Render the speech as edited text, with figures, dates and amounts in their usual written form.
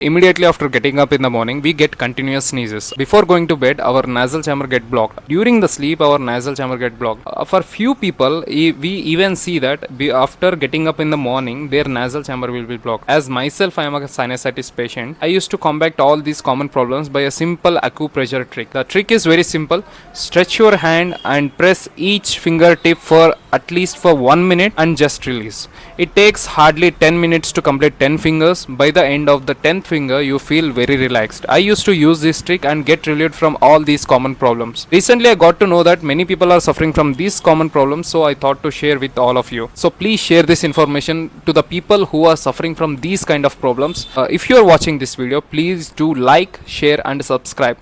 Immediately after getting up in the morning, we get continuous sneezes. Before going to bed, our nasal chamber get blocked. During the sleep, our nasal chamber get blocked. For few people, we even see that after getting up in the morning, their nasal chamber will be blocked. As myself, I am a sinusitis patient. I used to combat all these common problems by a simple acupressure trick. The trick is very simple. Stretch your hand and press each fingertip for at least for 1 minute and just release. It takes hardly 10 minutes to complete 10 fingers. By the end of the 10th finger, you feel very relaxed. I used to use this trick and get relieved from all these common problems. Recently, I got to know that many people are suffering from these common problems, so I thought to share with all of you. So please share this information to the people who are suffering from these kind of problems. If you are watching this video, please do like, share and subscribe.